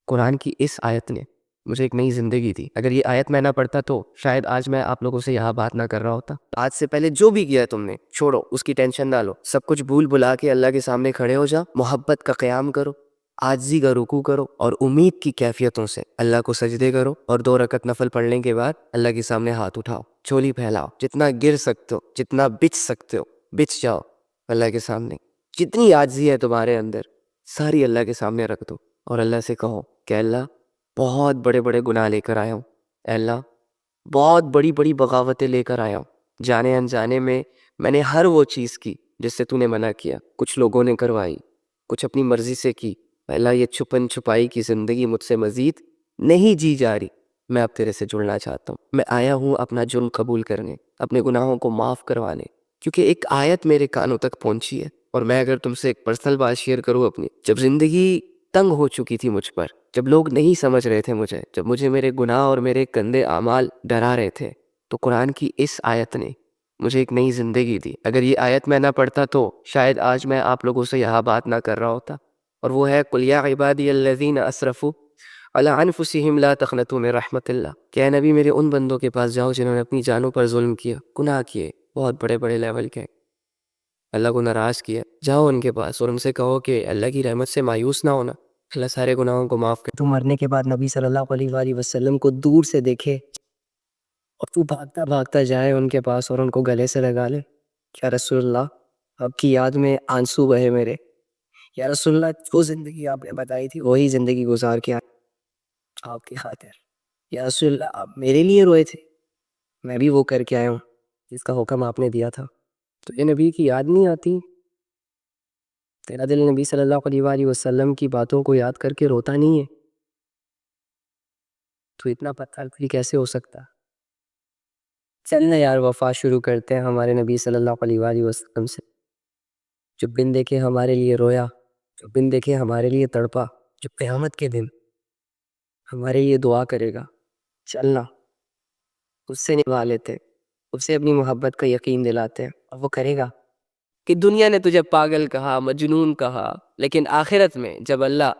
قرآن کی اس آیت نے مجھے ایک نئی زندگی دی۔ اگر یہ آیت میں نہ پڑھتا تو شاید آج میں آپ لوگوں سے یہاں بات نہ کر رہا ہوتا۔ آج سے پہلے جو بھی کیا تم نے چھوڑو، اس کی ٹینشن نہ لو، سب کچھ بھول بھلا کے اللہ کے سامنے کھڑے ہو جا، محبت کا قیام کرو، عاجزی کا رکوع کرو، اور امید کی کیفیتوں سے اللہ کو سجدے کرو، اور 2 رکعت نفل پڑھنے کے بعد اللہ کے سامنے ہاتھ اٹھاؤ، چولی پھیلاؤ، جتنا گر سکتے ہو، جتنا بچ سکتے ہو بچ جاؤ اللہ کے سامنے، جتنی عاجزی ہے تمہارے اندر ساری اللہ کے سامنے رکھ دو، اور اللہ سے کہو کہ اللہ بہت بڑے بڑے گناہ لے کر آیا ہوں، اے اللہ بہت بڑی بڑی بغاوتیں لے کر آیا ہوں، جانے انجانے میں نے ہر وہ چیز کی جس سے تو نے منع کیا، کچھ لوگوں نے کروائی، کچھ اپنی مرضی سے کی، اے اللہ یہ چھپن چھپائی کی زندگی مجھ سے مزید نہیں جی جا رہی، میں اب تیرے سے جڑنا چاہتا ہوں، میں آیا ہوں اپنا جرم قبول کرنے، اپنے گناہوں کو معاف کروانے، کیونکہ ایک آیت میرے کانوں تک پہنچی ہے۔ اور میں اگر تم سے ایک پرسنل بات شیئر کروں اپنی، جب زندگی تنگ ہو چکی تھی مجھ پر، جب لوگ نہیں سمجھ رہے تھے مجھے، جب مجھے میرے گناہ اور میرے گندے اعمال ڈرا رہے تھے، تو قرآن کی اس آیت نے مجھے ایک نئی زندگی دی۔ اگر یہ آیت میں نہ پڑھتا تو شاید آج میں آپ لوگوں سے یہاں بات نہ کر رہا ہوتا، اور وہ ہے قُلْ يَا عِبَادِيَ الَّذِينَ أَسْرَفُوا عَلَىٰ أَنفُسِهِمْ لَا تَقْنَطُوا مِن رَحْمَتِ اللَّهِ کہ اے نبی میرے ان بندوں کے پاس جاؤ جنہوں نے اپنی جانوں پر ظلم کیا، گناہ کیے، بہت بڑے بڑے لیول کے، اللہ کو ناراض کیا، جاؤ ان کے پاس اور ان سے کہو کہ اللہ کی رحمت سے مایوس نہ ہونا، اللہ سارے گناہوں کو معاف کر۔ تو مرنے کے بعد نبی صلی اللہ علیہ وآلہ وسلم کو دور سے دیکھے اور تو بھاگتا بھاگتا جائے ان کے پاس اور ان کو گلے سے لگا لے، یا رسول اللہ آپ کی یاد میں آنسو بہے میرے، یا رسول اللہ جو زندگی آپ نے بتائی تھی وہی زندگی گزار کے آپ کی خاطر، یا رسول اللہ آپ میرے لیے روئے تھے، میں بھی وہ کر کے آیا ہوں جس کا حکم آپ نے دیا تھا۔ تو یہ نبی کی یاد نہیں آتی؟ تیرا دل نبی صلی اللہ علیہ وآلہ وسلم کی باتوں کو یاد کر کے روتا نہیں ہے؟ تو اتنا پتھر دل کیسے ہو سکتا؟ چلنا یار وفا شروع کرتے ہیں ہمارے نبی صلی اللہ علیہ وآلہ وسلم سے، جو بن دیکھے ہمارے لیے رویا، جو بن دیکھے ہمارے لیے تڑپا، جو قیامت کے دن ہمارے لیے دعا کرے گا، چلنا اس سے نبھا لیتے، اس سے اپنی محبت کا یقین دلاتے ہیں، اور وہ کرے گا کہ دنیا نے تجھے پاگل کہا، مجنون کہا، لیکن آخرت میں جب اللہ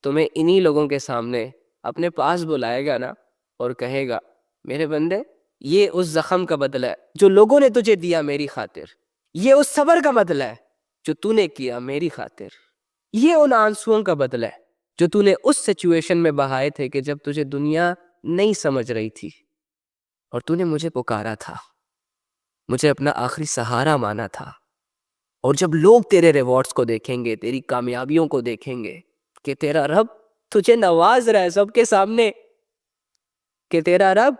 تمہیں انہی لوگوں کے سامنے اپنے پاس بلائے گا نا اور کہے گا میرے بندے یہ اس زخم کا بدلہ ہے جو لوگوں نے تجھے دیا میری خاطر، یہ اس صبر کا بدلہ ہے جو تو نے کیا میری خاطر، یہ ان آنسوؤں کا بدلہ ہے جو تو نے اس سچویشن میں بہائے تھے کہ جب تجھے دنیا نہیں سمجھ رہی تھی اور تو نے مجھے پکارا تھا، مجھے اپنا آخری سہارا مانا تھا، اور جب لوگ تیرے ریوارڈز کو دیکھیں گے، تیری کامیابیوں کو دیکھیں گے کہ تیرا رب تجھے نواز رہا ہے سب کے سامنے، کہ تیرا رب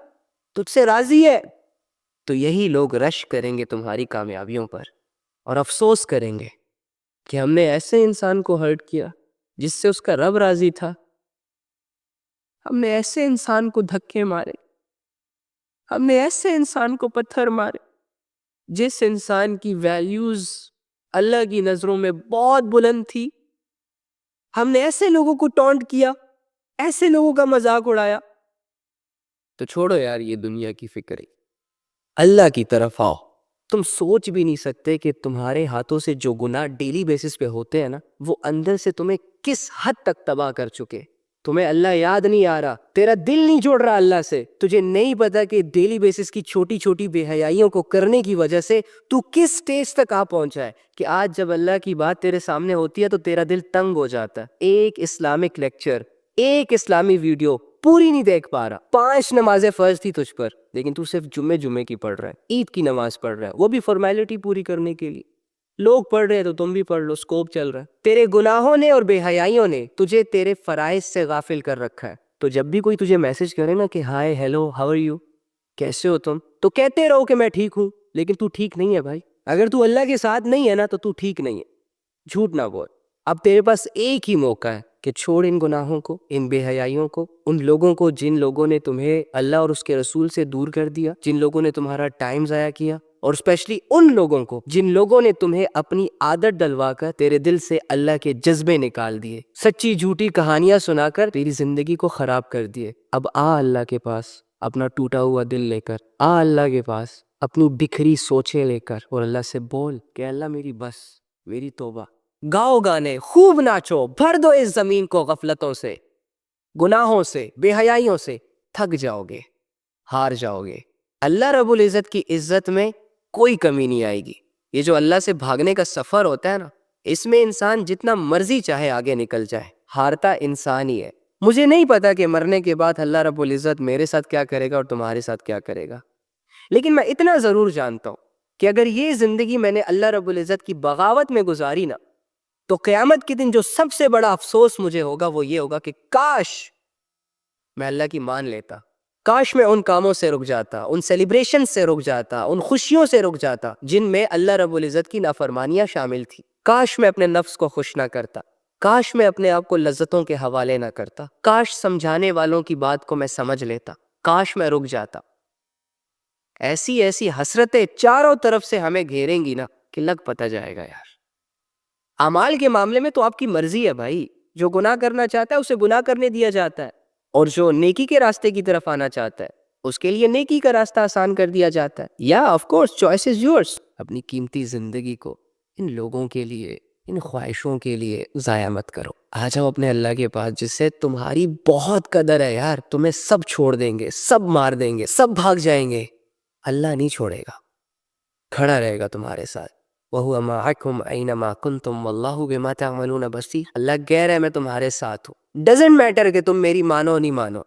تجھ سے راضی ہے، تو یہی لوگ رش کریں گے تمہاری کامیابیوں پر اور افسوس کریں گے کہ ہم نے ایسے انسان کو ہرٹ کیا جس سے اس کا رب راضی تھا، ہم نے ایسے انسان کو دھکے مارے، ہم نے ایسے انسان کو پتھر مارے جس انسان کی ویلیوز اللہ کی نظروں میں بہت بلند تھی، ہم نے ایسے لوگوں کو ٹونٹ کیا، ایسے لوگوں کا مذاق اڑایا۔ تو چھوڑو یار یہ دنیا کی فکر، اللہ کی طرف آؤ۔ تم سوچ بھی نہیں سکتے کہ تمہارے ہاتھوں سے جو گناہ ڈیلی بیسس پہ ہوتے ہیں نا، وہ اندر سے تمہیں کس حد تک تباہ کر چکے۔ تمہیں اللہ یاد نہیں آ رہا، تیرا دل نہیں جوڑ رہا اللہ سے، تجھے نہیں پتا کہ ڈیلی بیسس کی چھوٹی چھوٹی بے حیائیوں کو کرنے کی وجہ سے تو کس سٹیج تک آ پہنچا ہے کہ آج جب اللہ کی بات تیرے سامنے ہوتی ہے تو تیرا دل تنگ ہو جاتا ہے۔ ایک اسلامک لیکچر، ایک اسلامی ویڈیو پوری نہیں دیکھ پا رہا، 5 نمازیں فرض تھی تجھ پر لیکن تو صرف جمعے کی پڑھ رہا ہے، عید کی نماز پڑھ رہا ہے، وہ بھی فارمیلٹی پوری کرنے کے لیے، لوگ پڑھ رہے ہیں تو تم بھی پڑھ لو، سکوپ چل رہا ہے۔ تیرے گناہوں نے اور بے حیائیوں نے تجھے تیرے فرائض سے غافل کر رکھا ہے، تو جب بھی کوئی تجھے میسج کرے نا کہ hi hello how are you, کیسے ہو تم، تو کہتے رہو کہ میں ٹھیک ہوں، لیکن تو ٹھیک نہیں ہے بھائی۔ اگر تو اللہ کے ساتھ نہیں ہے نا تو ٹھیک نہیں ہے، جھوٹ نہ بول۔ اب تیرے پاس ایک ہی موقع ہے کہ چھوڑ ان گناہوں کو، ان بے حیائیوں کو، ان لوگوں کو جن لوگوں نے تمہیں اللہ اور اس کے رسول سے دور کر دیا، جن لوگوں نے تمہارا ٹائم ضائع کیا، اور اسپیشلی ان لوگوں کو جن لوگوں نے تمہیں اپنی عادت ڈلوا کر تیرے دل سے اللہ کے جذبے نکال دیے، سچی جھوٹی کہانیاں سنا کر تیری زندگی کو خراب کر دیے۔ اب آ اللہ کے پاس اپنا ٹوٹا ہوا دل لے کر، آ اللہ کے پاس اپنی بکھری سوچیں لے کر، اور اللہ سے بول کہ اللہ میری بس، میری توبہ۔ گاؤ گانے، خوب ناچو، بھر دو اس زمین کو غفلتوں سے، گناہوں سے، بے حیائیوں سے تھک جاؤ گے، ہار جاؤ گے۔ اللہ رب العزت کی عزت میں کوئی کمی نہیں آئے گی۔ یہ جو اللہ سے بھاگنے کا سفر ہوتا ہے نا، اس میں انسان جتنا مرضی چاہے آگے نکل جائے، ہارتا انسان ہی ہے۔ مجھے نہیں پتا کہ مرنے کے بعد اللہ رب العزت میرے ساتھ کیا کرے گا اور تمہارے ساتھ کیا کرے گا، لیکن میں اتنا ضرور جانتا ہوں کہ اگر یہ زندگی میں نے اللہ رب العزت کی بغاوت میں گزاری نا، تو قیامت کے دن جو سب سے بڑا افسوس مجھے ہوگا وہ یہ ہوگا کہ کاش میں اللہ کی مان لیتا، کاش میں ان کاموں سے رک جاتا، ان سیلیبریشن سے رک جاتا، ان خوشیوں سے رک جاتا جن میں اللہ رب العزت کی نافرمانیاں شامل تھی۔ کاش میں اپنے نفس کو خوش نہ کرتا، کاش میں اپنے آپ کو لذتوں کے حوالے نہ کرتا، کاش سمجھانے والوں کی بات کو میں سمجھ لیتا، کاش میں رک جاتا۔ ایسی ایسی حسرتیں چاروں طرف سے ہمیں گھیریں گی نا کہ لگ پتہ جائے گا یار۔ اعمال کے معاملے میں تو آپ کی مرضی ہے بھائی، جو گناہ کرنا چاہتا ہے اسے گناہ کرنے دیا جاتا ہے، اور جو نیکی کے راستے کی طرف آنا چاہتا ہے اس کے لیے نیکی کا راستہ آسان کر دیا جاتا ہے۔ یا of course choice is yours. اپنی قیمتی زندگی کو ان لوگوں کے لیے، ان خواہشوں کے لیے ضائع مت کرو۔ آ جاؤ اپنے اللہ کے پاس جس سے تمہاری بہت قدر ہے یار۔ تمہیں سب چھوڑ دیں گے، سب مار دیں گے، سب بھاگ جائیں گے، اللہ نہیں چھوڑے گا، کھڑا رہے گا تمہارے ساتھ۔ وَهُوَ مَعَكُمْ أَيْنَمَا كُنْتُمْ وَاللَّهُ بِمَا تَعْمَلُونَ بَصِيرٌ۔ اللہ کہہ رہا ہے میں تمہارے ساتھ ہوں، ڈزنٹ میٹر کہ تم میری مانو نہیں مانو،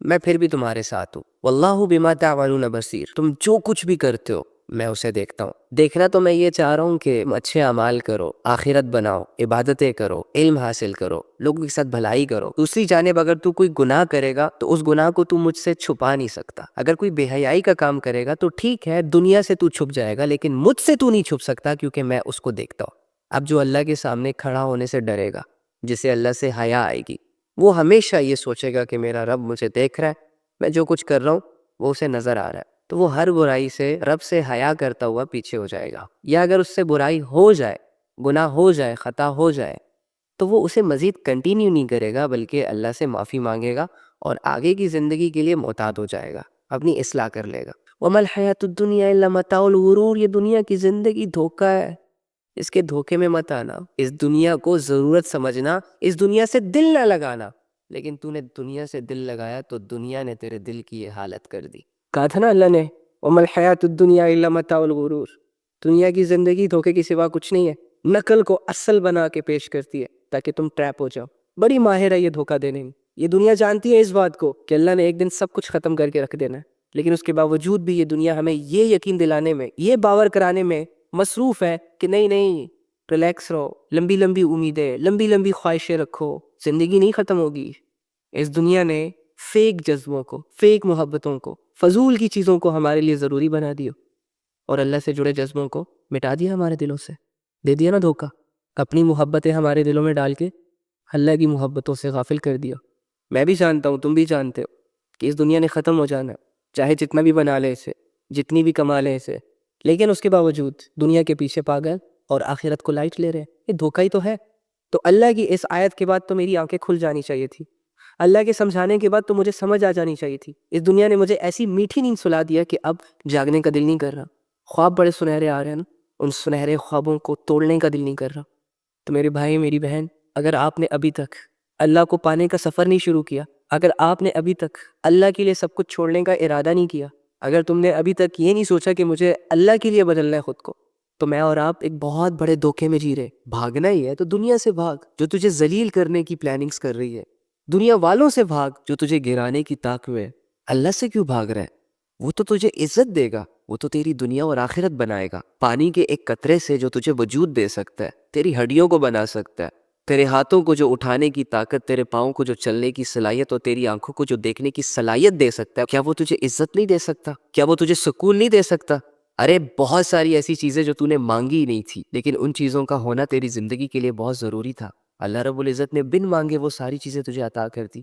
میں پھر بھی تمہارے ساتھ ہوں۔ وَاللَّهُ بِمَا تَعْمَلُونَ بَصِيرٌ، تم جو کچھ بھی کرتے ہو میں اسے دیکھتا ہوں۔ دیکھنا تو میں یہ چاہ رہا ہوں کہ اچھے اعمال کرو، آخرت بناؤ، عبادتیں کرو، علم حاصل کرو، لوگوں کے ساتھ بھلائی کرو۔ دوسری جانب اگر تو کوئی گناہ کرے گا تو اس گناہ کو تو مجھ سے چھپا نہیں سکتا۔ اگر کوئی بے حیائی کا کام کرے گا تو ٹھیک ہے، دنیا سے تو چھپ جائے گا، لیکن مجھ سے تو نہیں چھپ سکتا کیونکہ میں اس کو دیکھتا ہوں۔ اب جو اللہ کے سامنے کھڑا ہونے سے ڈرے گا، جسے اللہ سے حیا آئے گی، وہ ہمیشہ یہ سوچے گا کہ میرا رب مجھے دیکھ رہا ہے، میں جو کچھ کر رہا ہوں وہ اسے نظر آ رہا ہے، تو وہ ہر برائی سے رب سے حیا کرتا ہوا پیچھے ہو جائے گا۔ یا اگر اس سے برائی ہو جائے، گناہ ہو جائے، خطا ہو جائے، تو وہ اسے مزید کنٹینیو نہیں کرے گا بلکہ اللہ سے معافی مانگے گا اور آگے کی زندگی کے لیے محتاط ہو جائے گا، اپنی اصلاح کر لے گا۔ وَمَا الْحَيَاةُ الدُّنْيَا إِلَّا مَتَاعُ الْغُرُورِ، یہ دنیا کی زندگی دھوکہ ہے، اس کے دھوکے میں مت آنا، اس دنیا کو ضرورت سمجھنا، اس دنیا سے دل نہ لگانا۔ لیکن تو نے دنیا سے دل لگایا تو دنیا نے تیرے دل کی یہ حالت کر دی۔ کہا تھا نا اللہ نے وَمَا الْحَيَاةُ الدُّنْيَا إِلَّا مَتَاعُ الْغُرُورِ، دنیا کی زندگی دھوکے کی سوا کچھ نہیں ہے، نقل کو اصل بنا کے پیش کرتی ہے تاکہ تم ٹریپ ہو جاؤ۔ بڑی ماہر ہے یہ دھوکہ دینے میں۔ یہ دنیا جانتی ہے اس بات کو کہ اللہ نے ایک دن سب کچھ ختم کر کے رکھ دینا ہے، لیکن اس کے باوجود بھی یہ دنیا ہمیں یہ یقین دلانے میں، یہ باور کرانے میں مصروف ہے کہ نہیں نہیں، ریلیکس رہو، لمبی لمبی امیدیں، لمبی لمبی خواہشیں رکھو، زندگی نہیں ختم ہوگی۔ اس دنیا نے فیک جذبوں کو، فیک محبتوں کو، فضول کی چیزوں کو ہمارے لیے ضروری بنا دیا اور اللہ سے جڑے جذبوں کو مٹا دیا ہمارے دلوں سے، دے دیا نا دھوکہ۔ اپنی محبتیں ہمارے دلوں میں ڈال کے اللہ کی محبتوں سے غافل کر دیا۔ میں بھی جانتا ہوں، تم بھی جانتے ہو کہ اس دنیا نے ختم ہو جانا ہے، چاہے جتنا بھی بنا لے اسے، جتنی بھی کما لے اسے، لیکن اس کے باوجود دنیا کے پیچھے پاگل اور آخرت کو لائٹ لے رہے ہیں۔ یہ دھوکہ ہی تو ہے۔ تو اللہ کی اس آیت کے بعد تو میری آنکھیں کھل جانی چاہیے تھی، اللہ کے سمجھانے کے بعد تو مجھے سمجھ آ جانی چاہیے تھی۔ اس دنیا نے مجھے ایسی میٹھی نیند سلا دیا کہ اب جاگنے کا دل نہیں کر رہا۔ خواب بڑے سنہرے آ رہے ہیں نا، ان سنہرے خوابوں کو توڑنے کا دل نہیں کر رہا۔ تو میرے بھائی، میری بہن، اگر آپ نے ابھی تک اللہ کو پانے کا سفر نہیں شروع کیا، اگر آپ نے ابھی تک اللہ کے لیے سب کچھ چھوڑنے کا ارادہ نہیں کیا، اگر تم نے ابھی تک یہ نہیں سوچا کہ مجھے اللہ کے لیے بدلنا ہے خود کو، تو میں اور آپ ایک بہت بڑے دھوکے میں جی رہے۔ بھاگنا ہی ہے تو دنیا سے بھاگ جو تجھے ذلیل کرنے کی پلاننگز کر رہی ہے، دنیا والوں سے بھاگ جو تجھے گرانے کی طاق میں ہے۔ اللہ سے کیوں بھاگ رہا ہے؟ وہ تو تجھے عزت دے گا، وہ تو تیری دنیا اور آخرت بنائے گا۔ پانی کے ایک قطرے سے جو تجھے وجود دے سکتا ہے، تیری ہڈیوں کو بنا سکتا ہے، تیرے ہاتھوں کو جو اٹھانے کی طاقت، تیرے پاؤں کو جو چلنے کی صلاحیت اور تیری آنکھوں کو جو دیکھنے کی صلاحیت دے سکتا ہے، کیا وہ تجھے عزت نہیں دے سکتا؟ کیا وہ تجھے سکون نہیں دے سکتا؟ ارے بہت ساری ایسی چیزیں جو تو نے مانگی ہی نہیں تھی، لیکن ان چیزوں کا ہونا تیری زندگی کے لیے بہت ضروری تھا۔ اللہ رب العزت نے بن مانگے وہ ساری چیزیں تجھے عطا کر دی۔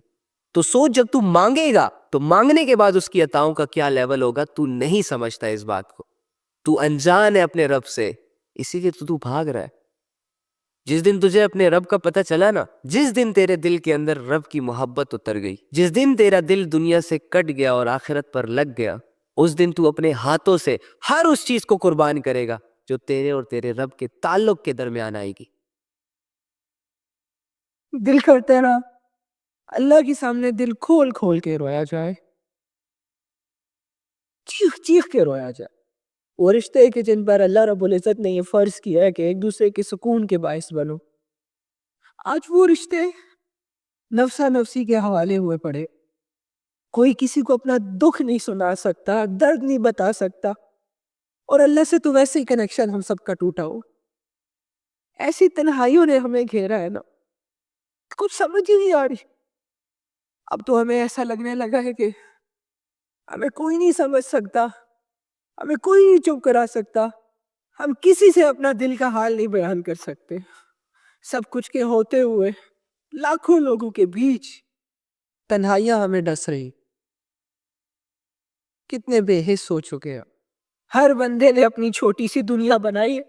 تو سوچ، جب تو مانگے گا تو مانگنے کے بعد اس کی عطاؤں کا کیا لیول ہوگا، تو نہیں سمجھتا اس بات کو، تو انجان ہے اپنے رب سے، اسی لیے تو بھاگ رہا ہے۔ جس دن تجھے اپنے رب کا پتہ چلا نا، جس دن تیرے دل کے اندر رب کی محبت اتر گئی، جس دن تیرا دل دنیا سے کٹ گیا اور آخرت پر لگ گیا، اس دن تو اپنے ہاتھوں سے ہر اس چیز کو قربان کرے گا جو تیرے اور تیرے رب کے تعلق کے درمیان آئے گی۔ دل کرتا ہے نا اللہ کے سامنے دل کھول کھول کے رویا جائے، چیخ چیخ کے رویا جائے۔ وہ رشتے کے جن پر اللہ رب العزت نے یہ فرض کیا ہے کہ ایک دوسرے کے سکون کے باعث بنو، آج وہ رشتے نفسا نفسی کے حوالے ہوئے پڑے۔ کوئی کسی کو اپنا دکھ نہیں سنا سکتا، درد نہیں بتا سکتا، اور اللہ سے تو ویسے ہی کنیکشن ہم سب کا ٹوٹا ہو۔ ایسی تنہائیوں نے ہمیں گھیرا ہے نا، کچھ سمجھ ہی نہیں آ رہی۔ اب تو ہمیں ایسا لگنے لگا ہے کہ ہمیں کوئی نہیں سمجھ سکتا، ہمیں کوئی نہیں چپ کرا سکتا، ہم کسی سے اپنا دل کا حال نہیں بیان کر سکتے۔ سب کچھ کے ہوتے ہوئے لاکھوں لوگوں کے بیچ تنہائیاں ہمیں ڈس رہی۔ کتنے بے حس ہو چکے ہیں، ہر بندے نے اپنی چھوٹی سی دنیا بنائی ہے،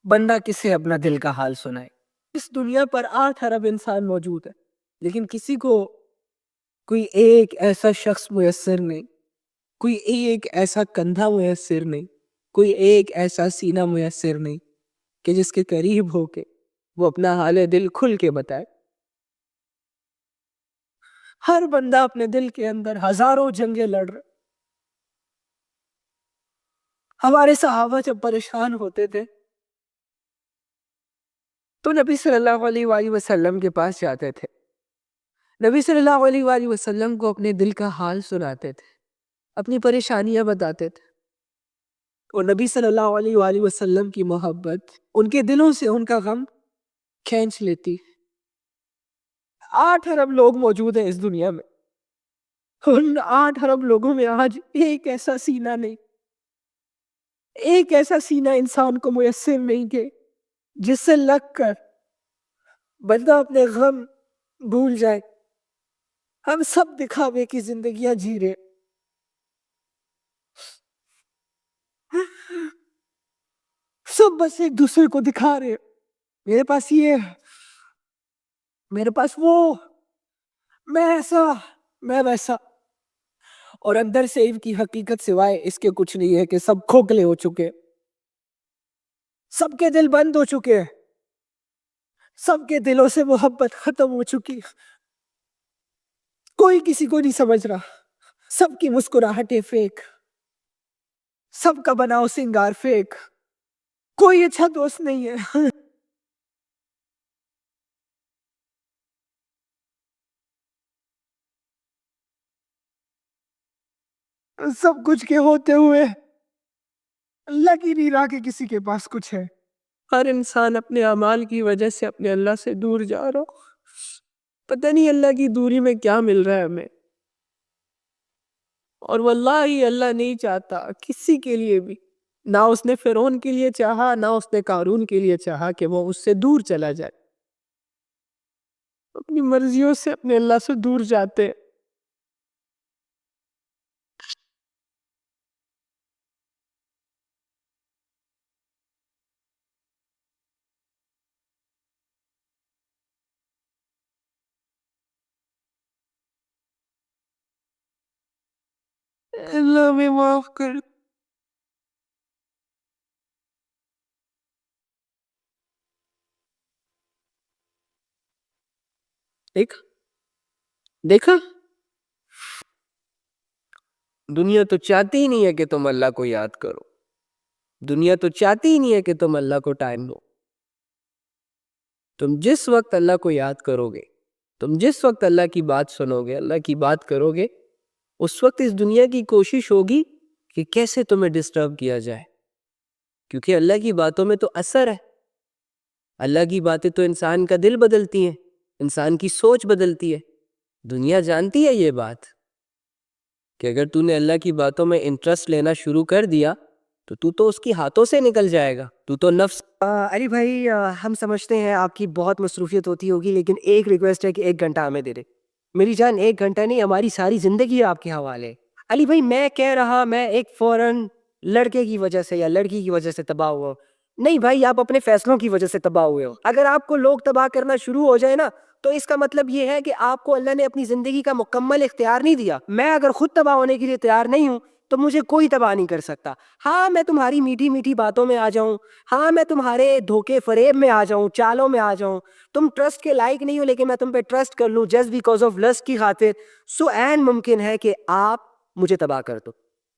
بندہ کسے اپنا دل کا حال سنائے۔ اس دنیا پر 8 ارب انسان موجود ہے، لیکن کسی کو کوئی ایک ایسا شخص میسر نہیں، کوئی ایک ایسا کندھا میسر نہیں، کوئی ایک ایسا سینہ میسر نہیں کہ جس کے قریب ہو کے وہ اپنا حال دل کھل کے بتائے۔ ہر بندہ اپنے دل کے اندر ہزاروں جنگیں لڑ رہا۔ ہمارے صحابہ جب پریشان ہوتے تھے تو نبی صلی اللہ علیہ وآلہ وسلم کے پاس جاتے تھے، نبی صلی اللہ علیہ وآلہ وسلم کو اپنے دل کا حال سناتے تھے، اپنی پریشانیاں بتاتے تھے، اور نبی صلی اللہ علیہ وآلہ وسلم کی محبت ان کے دلوں سے ان کا غم کھینچ لیتی۔ 8 ارب لوگ موجود ہیں اس دنیا میں، ان 8 ارب لوگوں میں آج ایک ایسا سینہ نہیں، ایک ایسا سینہ انسان کو میسر نہیں کہ جس سے لگ کر بندہ اپنے غم بھول جائے۔ ہم سب دکھاوے کی زندگیاں جی رہے، سب بس ایک دوسرے کو دکھا رہے، میرے پاس یہ، میرے پاس وہ، میں ایسا، میں ویسا، اور اندر سے ان کی حقیقت سوائے اس کے کچھ نہیں ہے کہ سب کھوکھلے ہو چکے، سب کے دل بند ہو چکے، سب کے دلوں سے محبت ختم ہو چکی، کوئی کسی کو نہیں سمجھ رہا، سب کی مسکراہٹیں فیک، سب کا بناؤ سنگار فیک، کوئی اچھا دوست نہیں ہے۔ سب کچھ کے ہوتے ہوئے لگ ہی نہیں رہا کہ کسی کے پاس کچھ ہے۔ ہر انسان اپنے اعمال کی وجہ سے اپنے اللہ سے دور جا رہا، پتہ نہیں اللہ کی دوری میں کیا مل رہا ہے ہمیں، اور واللہ اللہ نہیں چاہتا کسی کے لیے بھی، نہ اس نے فرعون کے لیے چاہا، نہ اس نے قارون کے لیے چاہا کہ وہ اس سے دور چلا جائے، اپنی مرضیوں سے اپنے اللہ سے دور جاتے۔ اللہ میں معاف کر۔ دیکھا دنیا تو چاہتی ہی نہیں ہے کہ تم اللہ کو یاد کرو، دنیا تو چاہتی ہی نہیں ہے کہ تم اللہ کو ٹائم دو۔ تم جس وقت اللہ کو یاد کرو گے، تم جس وقت اللہ کی بات سنو گے، اللہ کی بات کرو گے، اس وقت اس دنیا کی کوشش ہوگی کہ کیسے تمہیں ڈسٹرب کیا جائے، کیونکہ اللہ کی باتوں میں تو اثر ہے، اللہ کی باتیں تو انسان کا دل بدلتی ہیں، انسان کی سوچ بدلتی ہے۔ دنیا جانتی ہے یہ بات کہ اگر تو نے اللہ کی باتوں میں انٹرسٹ لینا شروع کر دیا تو اس کی ہاتھوں سے نکل جائے گا، تو نفس۔ علی بھائی ہم سمجھتے ہیں آپ کی بہت مصروفیت ہوتی ہوگی، لیکن ایک ریکویسٹ ہے کہ 1 گھنٹہ ہمیں دے دے۔ میری جان 1 گھنٹہ نہیں، ہماری ساری زندگی آپ کے حوالے۔ علی بھائی میں کہہ رہا میں ایک فورن لڑکے کی وجہ سے یا لڑکی کی وجہ سے تباہ ہوا، نہیں بھائی آپ اپنے فیصلوں کی وجہ سے تباہ ہوئے ہو۔ اگر آپ کو لوگ تباہ کرنا شروع ہو جائے نا تو اس کا مطلب یہ ہے کہ آپ کو اللہ نے اپنی زندگی کا مکمل اختیار نہیں دیا۔ میں اگر خود تباہ ہونے کے لیے تیار نہیں ہوں تو مجھے کوئی تباہ نہیں کر سکتا. ہاں میں تمہاری میٹھی میٹھی باتوں میں آ جاؤں, ہاں میں تمہارے دھوکے فریب میں آ جاؤں, چالوں میں آ جاؤں, تم ٹرسٹ کے لائق نہیں ہو لیکن میں تم پہ ٹرسٹ کر لوں جسٹ بیکاز آف لسٹ کی خاطر, سو این ممکن ہے کہ آپ مجھے تباہ کر دو.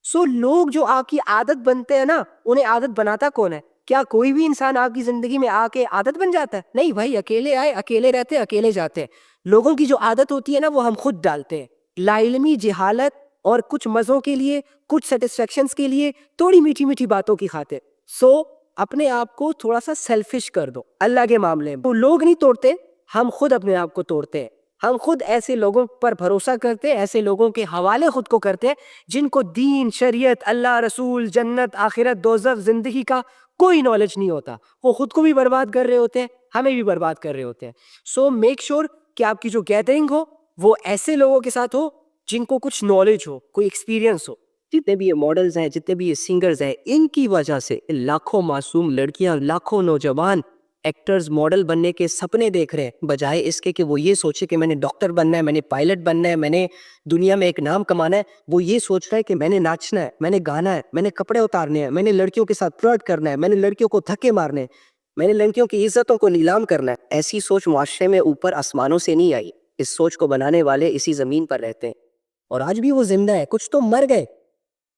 سو لوگ جو آپ کی عادت بنتے ہیں نا, انہیں عادت بناتا کون ہے؟ کیا کوئی بھی انسان آپ کی زندگی میں آ کے عادت بن جاتا ہے؟ نہیں بھائی, اکیلے آئے اکیلے رہتے اکیلے جاتے ہیں. لوگوں کی جو عادت ہوتی ہے نا وہ ہم خود ڈالتے ہیں, لا علمی, جہالت اور کچھ مزوں کے لیے, کچھ سیٹسفیکشنز کے لیے, تھوڑی میٹھی میٹھی باتوں کی خاطر. سو اپنے آپ کو تھوڑا سا سیلفش کر دو اللہ کے معاملے میں. تو لوگ نہیں توڑتے, ہم خود اپنے آپ کو توڑتے ہیں. ہم خود ایسے لوگوں پر بھروسہ کرتے ہیں, ایسے لوگوں کے حوالے خود کو کرتے ہیں جن کو دین, شریعت, اللہ, رسول, جنت, آخرت, دوزخ, زندگی کا کوئی نالج نہیں ہوتا. وہ خود کو بھی برباد کر رہے ہوتے ہیں, ہمیں بھی برباد کر رہے ہوتے ہیں. سو میک شور کہ آپ کی جو گیدرنگ ہو وہ ایسے لوگوں کے ساتھ ہو جن کو کچھ نالج ہو, کوئی ایکسپیرینس ہو. جتنے بھی یہ ماڈلز ہیں, جتنے بھی یہ سنگرز ہیں, ان کی وجہ سے لاکھوں معصوم لڑکیاں, لاکھوں نوجوان ایکٹرز, ماڈل بننے کے سپنے دیکھ رہے ہیں, بجائے اس کے کہ وہ یہ سوچے کہ میں نے ڈاکٹر بننا ہے, میں نے پائلٹ بننا ہے, میں نے دنیا میں ایک نام کمانا ہے. وہ یہ سوچ رہا ہے کہ میں نے ناچنا ہے, میں نے گانا ہے, میں نے کپڑے اتارنے ہیں, میں نے لڑکیوں کے ساتھ فلرٹ کرنا ہے, میں نے لڑکیوں کو دھکے مارنے ہیں, میں نے لڑکیوں کی عزتوں کو نیلام کرنا ہے. ایسی سوچ معاشرے میں اوپر آسمانوں سے نہیں آئی. اس سوچ کو بنانے والے اسی زمین پر رہتے ہیں, اور آج بھی وہ زندہ ہے. کچھ تو مر گئے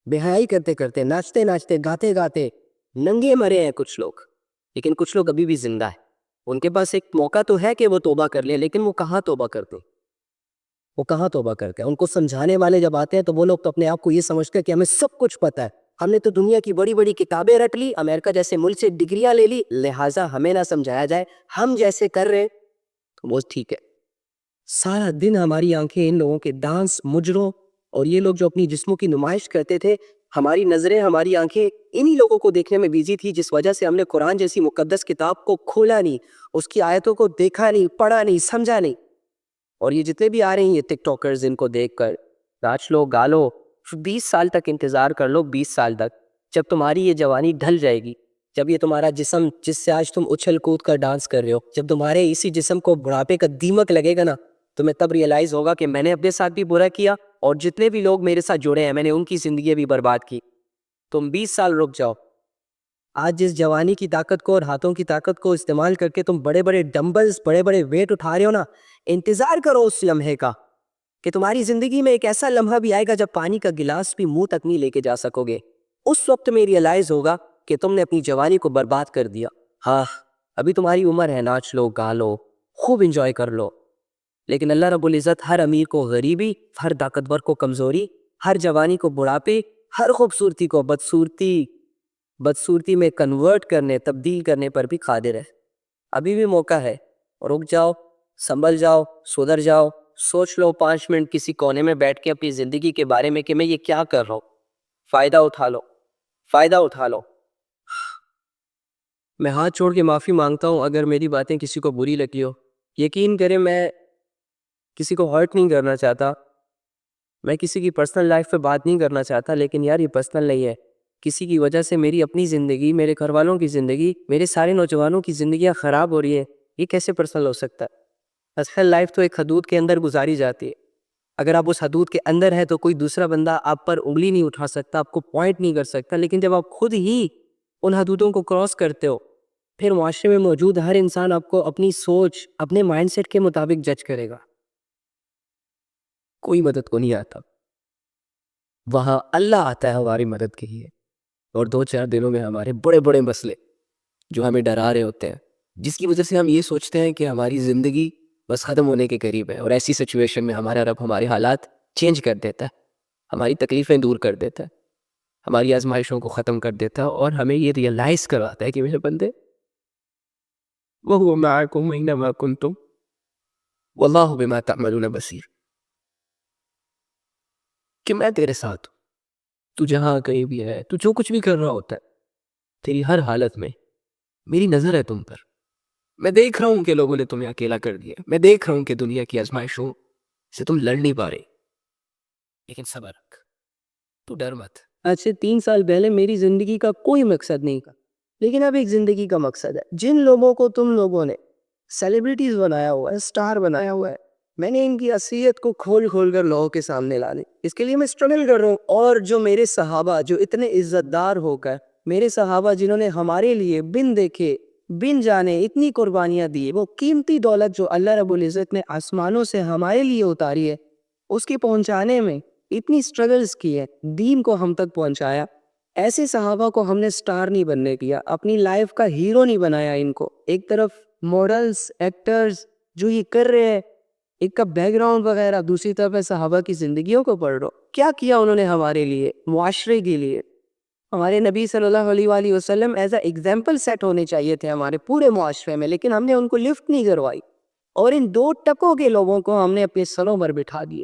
بے حیائی کرتے کرتے, ناچتے ناچتے, گاتے گاتے ننگے مرے ہیں کچھ لوگ, لیکن کچھ لوگ ابھی بھی زندہ ہیں. ان کے پاس ایک موقع تو ہے کہ وہ توبہ کر لیں, لیکن وہ کہاں توبہ کرتے, وہ کہاں توبہ کرتے ہیں. ان کو سمجھانے والے جب آتے ہیں تو وہ لوگ تو اپنے آپ کو یہ سمجھتے ہیں کہ ہمیں سب کچھ پتہ ہے, ہم نے تو دنیا کی بڑی بڑی کتابیں رٹ لی, امریکہ جیسے ملک سے ڈگریاں لے لی, لہٰذا ہمیں نہ سمجھایا جائے, ہم جیسے کر رہے ہیں تو وہ ٹھیک ہے. سارا دن ہماری آنکھیں ان لوگوں کے ڈانس, مجروں اور یہ لوگ جو اپنی جسموں کی نمائش کرتے تھے, ہماری نظریں, ہماری آنکھیں انہی لوگوں کو دیکھنے میں بیزی تھی, جس وجہ سے ہم نے قرآن جیسی مقدس کتاب کو کھولا نہیں, اس کی آیتوں کو دیکھا نہیں, پڑھا نہیں, سمجھا نہیں. اور یہ جتنے بھی آ رہے ہیں یہ ٹک ٹاکرز, ان کو دیکھ کر ناچ لو, گالو, 20 سال تک انتظار کر لو, 20 سال تک, جب تمہاری یہ جوانی ڈھل جائے گی, جب یہ تمہارا جسم جس سے آج تم اچھل کود کر ڈانس کر رہے ہو, جب تمہارے اسی جسم کو بڑھاپے کا دیمک لگے گا نا, تمہیں تب ریئلائز ہوگا کہ میں نے اپنے ساتھ بھی برا کیا, اور جتنے بھی لوگ میرے ساتھ جڑے ہیں میں نے ان کی زندگی بھی برباد کی. تم 20 سال رک جاؤ. آج جس جوانی کی طاقت کو اور ہاتھوں کی طاقت کو استعمال کر کے تم بڑے بڑے ڈمبلز, بڑے بڑے ویٹ اٹھا رہے ہو نا, انتظار کرو اس لمحے کا کہ تمہاری زندگی میں ایک ایسا لمحہ بھی آئے گا جب پانی کا گلاس بھی منہ تک نہیں لے کے جا سکو گے. اس وقت میں ریئلائز ہوگا کہ تم نے اپنی جوانی کو برباد کر دیا. ہاں ابھی تمہاری عمر ہے, ناچ لو, گا لو, خوب انجوائے کر لو, لیکن اللہ رب العزت ہر امیر کو غریبی, ہر طاقتور کو کمزوری, ہر جوانی کو بڑھاپے, ہر خوبصورتی کو بدصورتی میں کنورٹ کرنے, تبدیل کرنے پر بھی قادر ہے. ابھی بھی موقع ہے, رک جاؤ, سنبھل جاؤ, سدھر جاؤ, سوچ لو 5 منٹ کسی کونے میں بیٹھ کے اپنی زندگی کے بارے میں کہ میں یہ کیا کر رہا ہوں. فائدہ اٹھا لو, فائدہ اٹھا لو. میں ہاتھ چھوڑ کے معافی مانگتا ہوں اگر میری باتیں کسی کو بری لگی ہو. یقین کریں میں کسی کو ہرٹ نہیں کرنا چاہتا, میں کسی کی پرسنل لائف پہ بات نہیں کرنا چاہتا, لیکن یار یہ پرسنل نہیں ہے. کسی کی وجہ سے میری اپنی زندگی, میرے گھر والوں کی زندگی, میرے سارے نوجوانوں کی زندگیاں خراب ہو رہی ہیں. یہ کیسے پرسنل ہو سکتا ہے؟ اصل لائف تو ایک حدود کے اندر گزاری جاتی ہے. اگر آپ اس حدود کے اندر ہے تو کوئی دوسرا بندہ آپ پر انگلی نہیں اٹھا سکتا, آپ کو پوائنٹ نہیں کر سکتا. لیکن جب آپ خود ہی ان حدودوں کو کراس کرتے ہو, پھر معاشرے میں موجود ہر انسان آپ کو اپنی سوچ, اپنے مائنڈ سیٹ کے مطابق جج کرے گا. کوئی مدد کو نہیں آتا, وہاں اللہ آتا ہے ہماری مدد کے لیے. اور 2-4 دنوں میں ہمارے بڑے بڑے مسئلے جو ہمیں ڈرا رہے ہوتے ہیں, جس کی وجہ سے ہم یہ سوچتے ہیں کہ ہماری زندگی بس ختم ہونے کے قریب ہے, اور ایسی سچویشن میں ہمارا رب ہمارے حالات چینج کر دیتا ہے, ہماری تکلیفیں دور کر دیتا ہے, ہماری آزمائشوں کو ختم کر دیتا ہے, اور ہمیں یہ ریئلائز کرواتا ہے کہ میرے بندے وَهُوَ مَعَكُمْ أَيْنَمَا كُنْتُمْ وَاللَّهُ بِمَا تَعْمَلُونَ بَصِيرٌ, کہ میں تیرے ساتھ ہوں. تو جہاں کہیں بھی ہے, تو جو کچھ بھی کر رہا ہوتا ہے, تیری ہر حالت میں میری نظر ہے تم پر. میں دیکھ رہا ہوں کہ لوگوں نے تمہیں اکیلا کر دیا, میں دیکھ رہا ہوں کہ دنیا کی آزمائشوں سے تم لڑ نہیں پا رہے, لیکن صبر رکھ, تو ڈر مت. آج سے 3 سال پہلے میری زندگی کا کوئی مقصد نہیں تھا, لیکن اب ایک زندگی کا مقصد ہے. جن لوگوں کو تم لوگوں نے سیلیبریٹیز بنایا ہوا ہے, سٹار بنایا ہوا ہے, میں نے ان کی اصلیت کو کھول کھول کر لوگوں کے سامنے لا دی. اس کے لیے میں اسٹرگل کر رہا ہوں. اور جو میرے صحابہ جو اتنے عزت دار ہو کر، میرے صحابہ جنہوں نے ہمارے لیے بن دیکھے بن جانے اتنی قربانیاں دی، وہ قیمتی دولت جو اللہ رب العزت نے آسمانوں سے ہمارے لیے اتاری ہے، اس کی پہنچانے میں اتنی اسٹرگلز کی ہے، دین کو ہم تک پہنچایا. ایسے صحابہ کو ہم نے سٹار نہیں بننے دیا، اپنی لائف کا ہیرو نہیں بنایا. ان کو ایک طرف ماڈلز ایکٹرز جو یہ کر رہے ہیں، ایک کا بیک گراؤنڈ وغیرہ، دوسری طرف ہے صحابہ کی زندگیوں کو پڑھ رہو. کیا کیا انہوں نے ہمارے لیے، معاشرے کے لیے. ہمارے نبی صلی اللہ علیہ وآلہ وسلم ایز اے ایگزامپل سیٹ ہونے چاہیے تھے ہمارے پورے معاشرے میں، لیکن ہم نے ان کو لفٹ نہیں کروائی، اور ان 2 ٹکوں کے لوگوں کو ہم نے اپنے سروں پر بٹھا دیے.